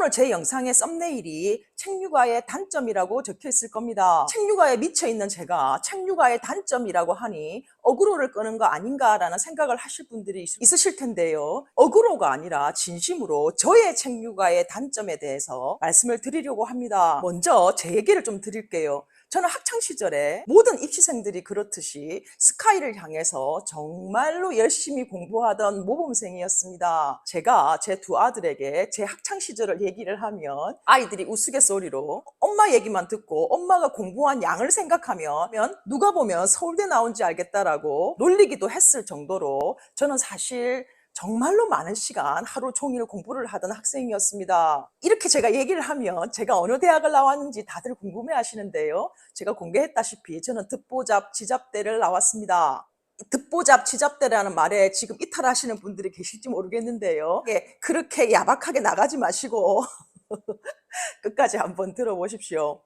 오늘 제 영상의 썸네일이 책육아의 단점이라고 적혀 있을 겁니다. 책육아에 미쳐있는 제가 책육아의 단점이라고 하니 어그로를 끄는 거 아닌가라는 생각을 하실 분들이 있으실 텐데요. 어그로가 아니라 진심으로 저의 책육아의 단점에 대해서 말씀을 드리려고 합니다. 먼저 제 얘기를 좀 드릴게요. 저는 학창시절에 모든 입시생들이 그렇듯이 스카이를 향해서 정말로 열심히 공부하던 모범생이었습니다. 제가 제 두 아들에게 제 학창시절을 얘기를 하면 아이들이 우스갯소리로 엄마 얘기만 듣고 엄마가 공부한 양을 생각하면 누가 보면 서울대 나온지 알겠다라고 놀리기도 했을 정도로 저는 사실 정말로 많은 시간 하루 종일 공부를 하던 학생이었습니다. 이렇게 제가 얘기를 하면 제가 어느 대학을 나왔는지 다들 궁금해 하시는데요. 제가 공개했다시피 저는 듣보잡 지잡대를 나왔습니다. 듣보잡 지잡대라는 말에 지금 이탈하시는 분들이 계실지 모르겠는데요. 그렇게 야박하게 나가지 마시고 끝까지 한번 들어보십시오.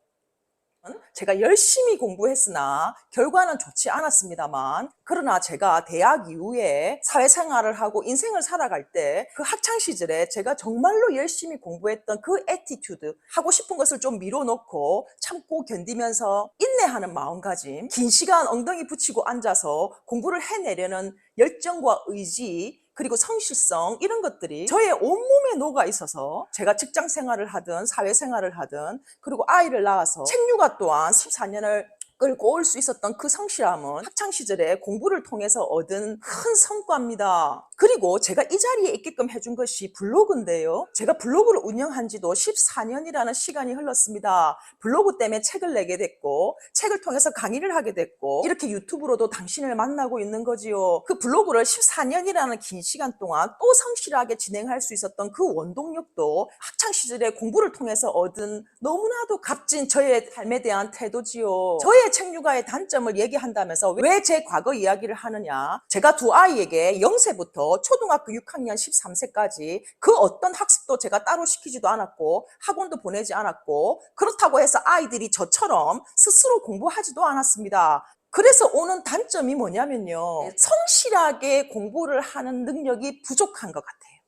제가 열심히 공부했으나 결과는 좋지 않았습니다만, 그러나 제가 대학 이후에 사회생활을 하고 인생을 살아갈 때 그 학창시절에 제가 정말로 열심히 공부했던 그 애티튜드, 하고 싶은 것을 좀 미뤄놓고 참고 견디면서 인내하는 마음가짐, 긴 시간 엉덩이 붙이고 앉아서 공부를 해내려는 열정과 의지, 그리고 성실성, 이런 것들이 저의 온몸에 녹아 있어서 제가 직장 생활을 하든 사회생활을 하든 그리고 아이를 낳아서 책육아 또한 14년을 끌고 올 수 있었던 그 성실함은 학창시절에 공부를 통해서 얻은 큰 성과입니다. 그리고 제가 이 자리에 있게끔 해준 것이 블로그인데요. 제가 블로그를 운영한 지도 14년이라는 시간이 흘렀습니다. 블로그 때문에 책을 내게 됐고, 책을 통해서 강의를 하게 됐고, 이렇게 유튜브로도 당신을 만나고 있는 거지요. 그 블로그를 14년이라는 긴 시간 동안 또 성실하게 진행할 수 있었던 그 원동력도 학창시절에 공부를 통해서 얻은 너무나도 값진 저의 삶에 대한 태도지요. 저의 책육아의 단점을 얘기한다면서 왜 제 과거 이야기를 하느냐. 제가 두 아이에게 0세부터 초등학교 6학년 13세까지 그 어떤 학습도 제가 따로 시키지도 않았고 학원도 보내지 않았고, 그렇다고 해서 아이들이 저처럼 스스로 공부하지도 않았습니다. 그래서 오는 단점이 뭐냐면요, 성실하게 공부를 하는 능력이 부족한 것 같아요.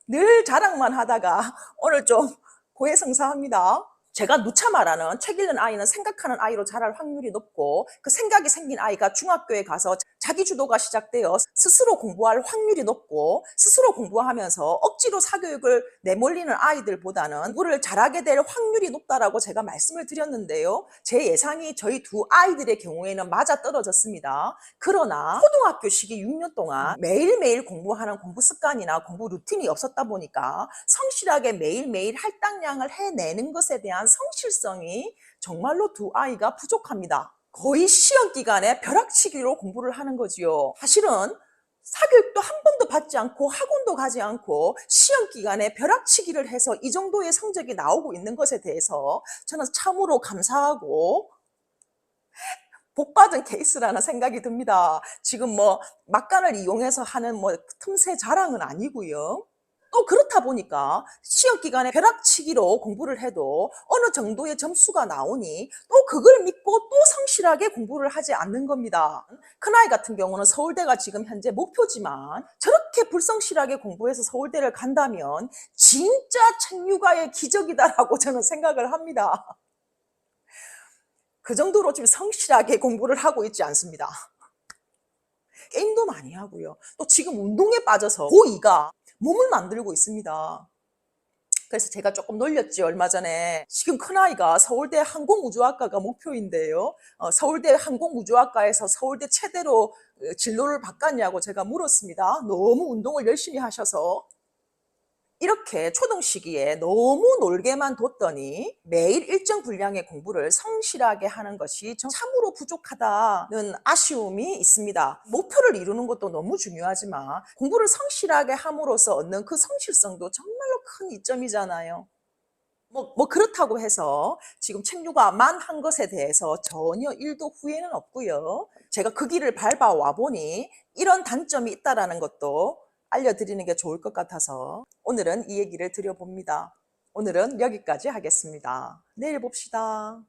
늘 자랑만 하다가 오늘 좀 고해성사합니다. 제가 누차 말하는 책 읽는 아이는 생각하는 아이로 자랄 확률이 높고, 그 생각이 생긴 아이가 중학교에 가서 자기 주도가 시작되어 스스로 공부할 확률이 높고, 스스로 공부하면서 억지로 사교육을 내몰리는 아이들보다는 공부를 잘하게 될 확률이 높다라고 제가 말씀을 드렸는데요. 제 예상이 저희 두 아이들의 경우에는 맞아떨어졌습니다. 그러나 초등학교 시기 6년 동안 매일매일 공부하는 공부 습관이나 공부 루틴이 없었다 보니까 성실하게 매일매일 할당량을 해내는 것에 대한 성실성이 정말로 두 아이가 부족합니다. 거의 시험 기간에 벼락치기로 공부를 하는 거지요. 사실은 사교육도 한 번도 받지 않고 학원도 가지 않고 시험 기간에 벼락치기를 해서 이 정도의 성적이 나오고 있는 것에 대해서 저는 참으로 감사하고 복받은 케이스라는 생각이 듭니다. 지금 막간을 이용해서 하는 틈새 자랑은 아니고요. 또 그렇다 보니까 시험 기간에 벼락치기로 공부를 해도 어느 정도의 점수가 나오니 또 그걸 믿고 또 성실하게 공부를 하지 않는 겁니다. 큰아이 같은 경우는 서울대가 지금 현재 목표지만 저렇게 불성실하게 공부해서 서울대를 간다면 진짜 책육아의 기적이다라고 저는 생각을 합니다. 그 정도로 지금 성실하게 공부를 하고 있지 않습니다. 게임도 많이 하고요. 또 지금 운동에 빠져서 고2가 몸을 만들고 있습니다. 그래서 제가 조금 놀렸죠, 얼마 전에. 지금 큰아이가 서울대 항공우주학과가 목표인데요. 서울대 항공우주학과에서 서울대 최대로 진로를 바꿨냐고 제가 물었습니다. 너무 운동을 열심히 하셔서. 이렇게 초등 시기에 너무 놀게만 뒀더니 매일 일정 분량의 공부를 성실하게 하는 것이 참으로 부족하다는 아쉬움이 있습니다. 목표를 이루는 것도 너무 중요하지만 공부를 성실하게 함으로써 얻는 그 성실성도 정말로 큰 이점이잖아요. 그렇다고 해서 지금 책육아만 한 것에 대해서 전혀 1도 후회는 없고요. 제가 그 길을 밟아와 보니 이런 단점이 있다는 것도 알려드리는 게 좋을 것 같아서 오늘은 이 얘기를 드려봅니다. 오늘은 여기까지 하겠습니다. 내일 봅시다.